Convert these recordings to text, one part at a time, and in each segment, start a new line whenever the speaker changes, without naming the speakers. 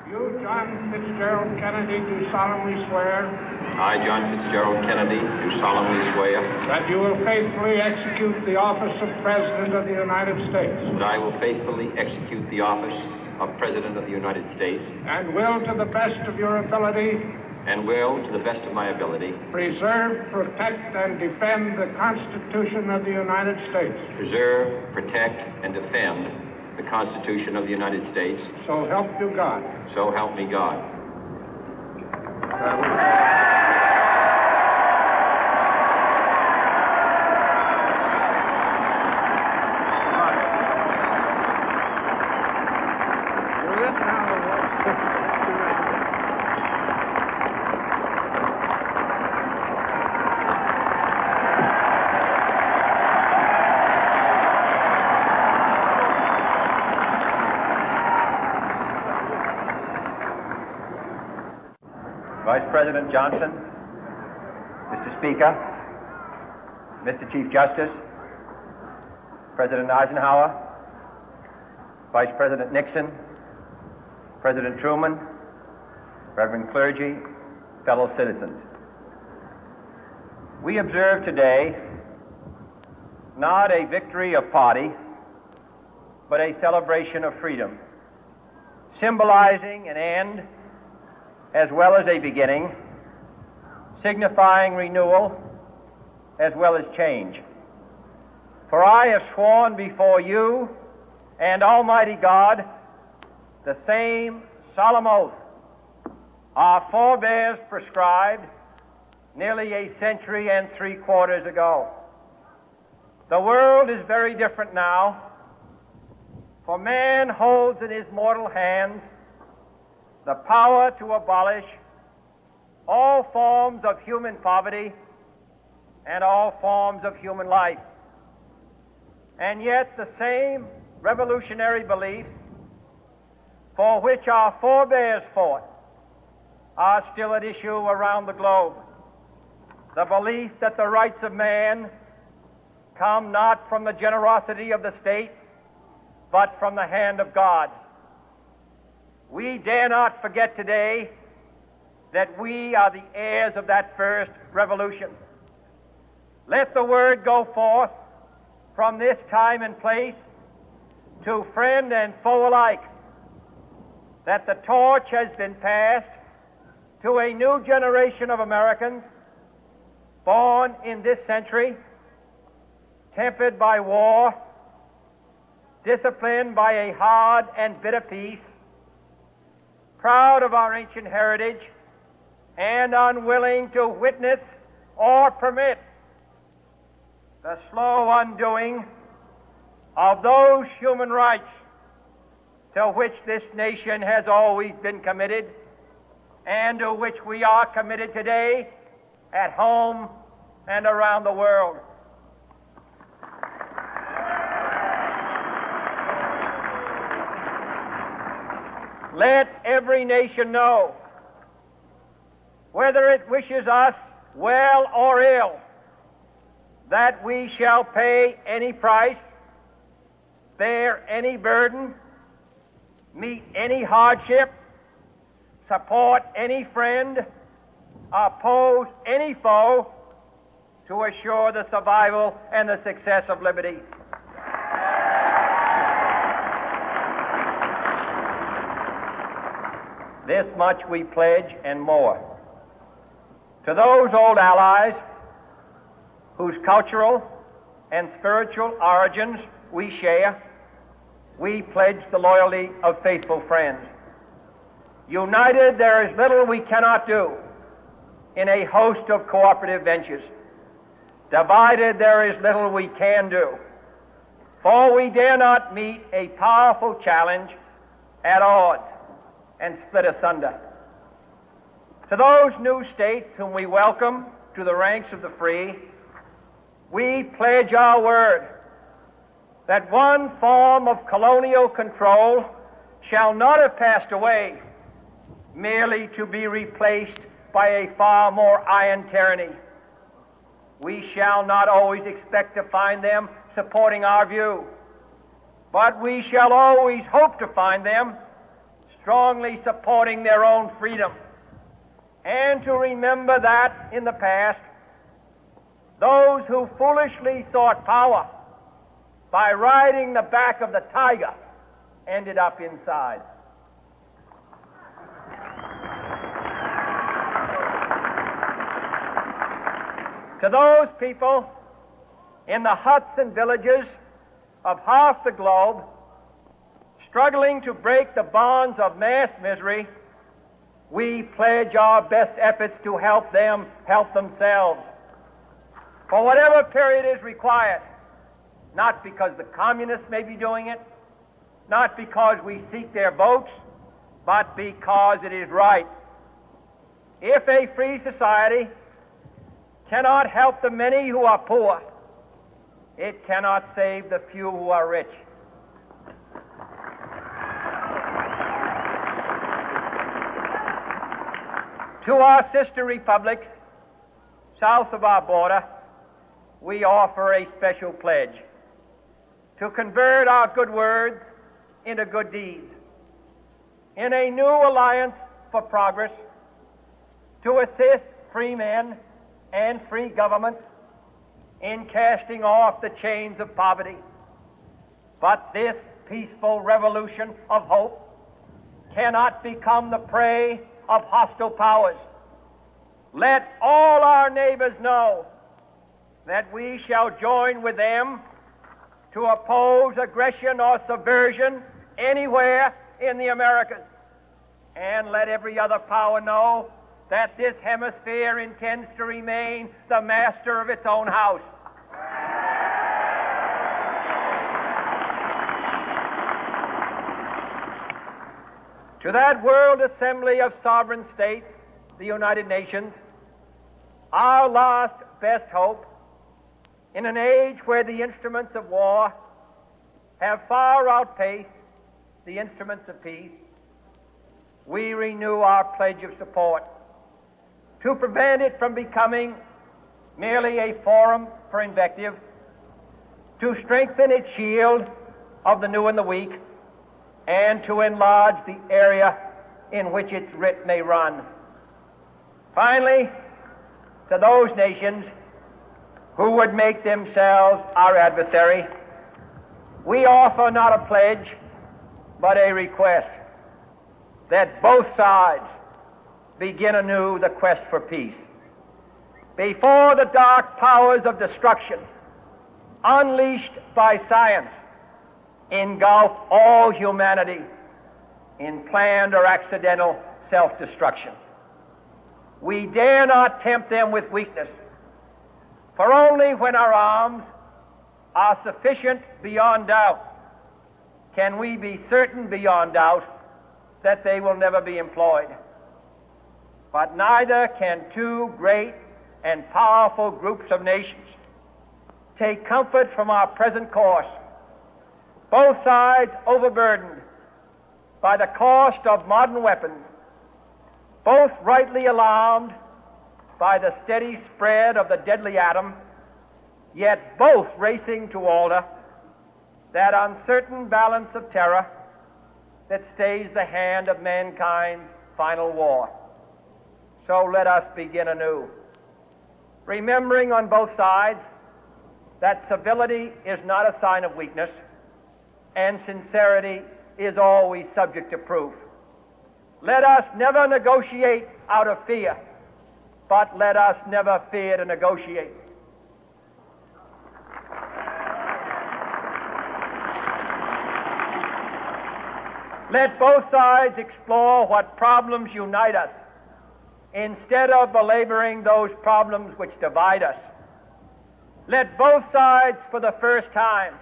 You, John Fitzgerald Kennedy, do solemnly swear.
I, John Fitzgerald Kennedy, do solemnly swear.
That you will faithfully execute the office of President of the United States.
That I will faithfully execute the office of President of the United States.
And will, to the best of your ability.
And will, to the best of my ability.
Preserve, protect, and defend the Constitution of the United States.
Preserve, protect, and defend the Constitution of the United States.
So help you God.
So help me God.
Vice President Johnson, Mr. Speaker, Mr. Chief Justice, President Eisenhower, Vice President Nixon, President Truman, Reverend clergy, fellow citizens. We observe today not a victory of party, but a celebration of freedom, symbolizing an end as well as a beginning, signifying renewal as well as change. For I have sworn before you and Almighty God the same solemn oath our forebears prescribed nearly a century and 3/4 ago. The world is very different now, for man holds in his mortal hands the power to abolish all forms of human poverty and all forms of human life. And yet the same revolutionary beliefs for which our forebears fought are still at issue around the globe. The belief that the rights of man come not from the generosity of the state, but from the hand of God. We dare not forget today that we are the heirs of that first revolution. Let the word go forth from this time and place to friend and foe alike that the torch has been passed to a new generation of Americans born in this century, tempered by war, disciplined by a hard and bitter peace, proud of our ancient heritage, and unwilling to witness or permit the slow undoing of those human rights to which this nation has always been committed and to which we are committed today at home and around the world. Let every nation know, whether it wishes us well or ill, that we shall pay any price, bear any burden, meet any hardship, support any friend, oppose any foe to assure the survival and the success of liberty. This much we pledge and more. To those old allies whose cultural and spiritual origins we share, we pledge the loyalty of faithful friends. United, there is little we cannot do in a host of cooperative ventures. Divided, there is little we can do, for we dare not meet a powerful challenge at odds and split asunder. To those new states whom we welcome to the ranks of the free, we pledge our word that one form of colonial control shall not have passed away, merely to be replaced by a far more iron tyranny. We shall not always expect to find them supporting our view, but we shall always hope to find them strongly supporting their own freedom, and to remember that in the past, those who foolishly sought power by riding the back of the tiger ended up inside. To those people in the huts and villages of half the globe struggling to break the bonds of mass misery, we pledge our best efforts to help them help themselves for whatever period is required, not because the communists may be doing it, not because we seek their votes, but because it is right. If a free society cannot help the many who are poor, it cannot save the few who are rich. To our sister republics south of our border, we offer a special pledge to convert our good words into good deeds, in a new alliance for progress, to assist free men and free governments in casting off the chains of poverty. But this peaceful revolution of hope cannot become the prey of hostile powers. Let all our neighbors know that we shall join with them to oppose aggression or subversion anywhere in the Americas. And let every other power know that this hemisphere intends to remain the master of its own house. To that World Assembly of Sovereign States, the United Nations, our last best hope, in an age where the instruments of war have far outpaced the instruments of peace, we renew our pledge of support to prevent it from becoming merely a forum for invective, to strengthen its shield of the new and the weak, and to enlarge the area in which its writ may run. Finally, to those nations who would make themselves our adversary, we offer not a pledge, but a request that both sides begin anew the quest for peace. Before the dark powers of destruction, unleashed by science, engulf all humanity in planned or accidental self-destruction, we dare not tempt them with weakness, for only when our arms are sufficient beyond doubt can we be certain beyond doubt that they will never be employed. But neither can two great and powerful groups of nations take comfort from our present course, both sides overburdened by the cost of modern weapons, both rightly alarmed by the steady spread of the deadly atom, yet both racing to alter that uncertain balance of terror that stays the hand of mankind's final war. So let us begin anew, remembering on both sides that civility is not a sign of weakness, and sincerity is always subject to proof. Let us never negotiate out of fear, but let us never fear to negotiate. Let both sides explore what problems unite us, instead of belaboring those problems which divide us. Let both sides, for the first time,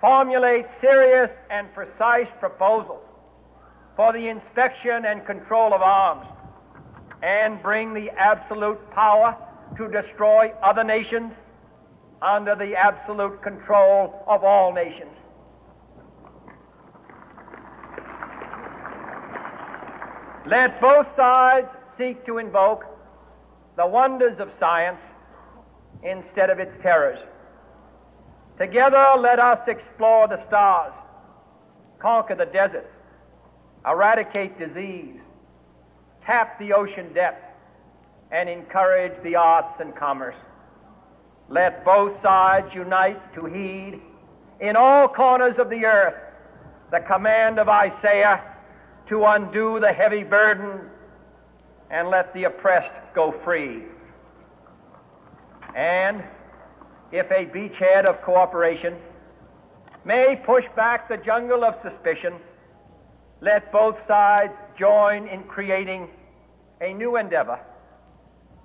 formulate serious and precise proposals for the inspection and control of arms, and bring the absolute power to destroy other nations under the absolute control of all nations. Let both sides seek to invoke the wonders of science instead of its terrors. Together, let us explore the stars, conquer the deserts, eradicate disease, tap the ocean depth, and encourage the arts and commerce. Let both sides unite to heed in all corners of the earth the command of Isaiah to undo the heavy burden and let the oppressed go free. And if a beachhead of cooperation may push back the jungle of suspicion, let both sides join in creating a new endeavor,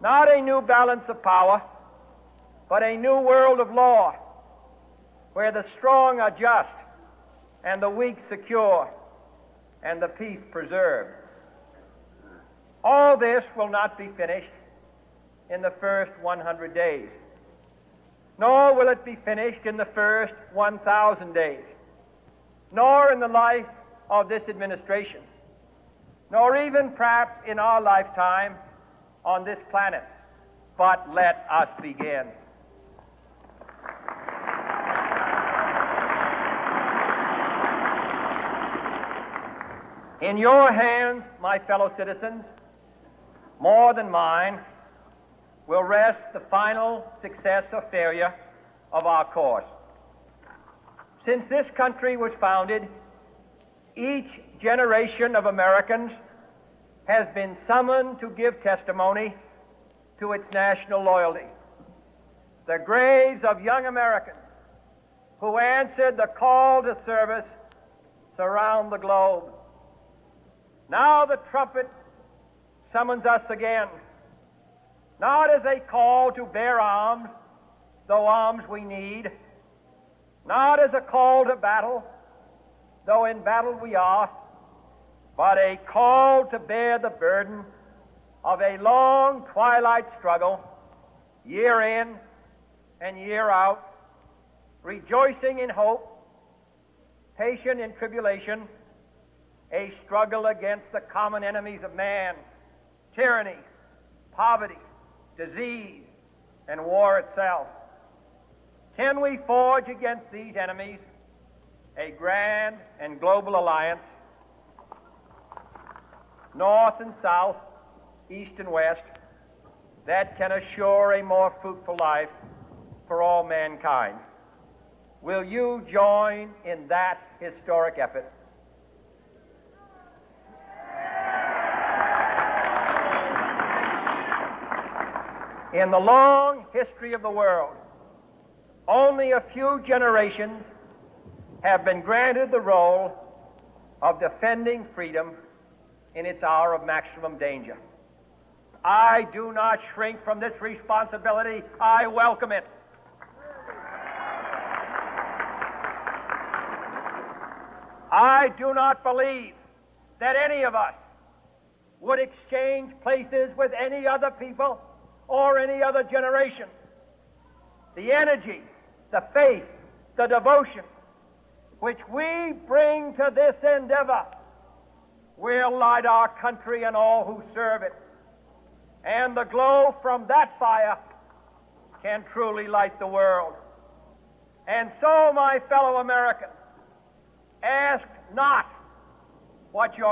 not a new balance of power, but a new world of law, where the strong are just and the weak secure and the peace preserved. All this will not be finished in the first 100 days, nor will it be finished in the first 1,000 days, nor in the life of this administration, nor even perhaps in our lifetime on this planet. But let us begin. In your hands, my fellow citizens, more than mine, will rest the final success or failure of our course. Since this country was founded, each generation of Americans has been summoned to give testimony to its national loyalty. The graves of young Americans who answered the call to service surround the globe. Now the trumpet summons us again, not as a call to bear arms, though arms we need, not as a call to battle, though in battle we are, but a call to bear the burden of a long twilight struggle, year in and year out, rejoicing in hope, patient in tribulation, a struggle against the common enemies of man, tyranny, poverty, disease, and war itself. Can we forge against these enemies a grand and global alliance, north and south, east and west, that can assure a more fruitful life for all mankind? Will you join in that historic effort? In the long history of the world, only a few generations have been granted the role of defending freedom in its hour of maximum danger. I do not shrink from this responsibility. I welcome it. I do not believe that any of us would exchange places with any other people or any other generation. The energy, the faith, the devotion which we bring to this endeavor will light our country and all who serve it. And the glow from that fire can truly light the world. And so, my fellow Americans, ask not what your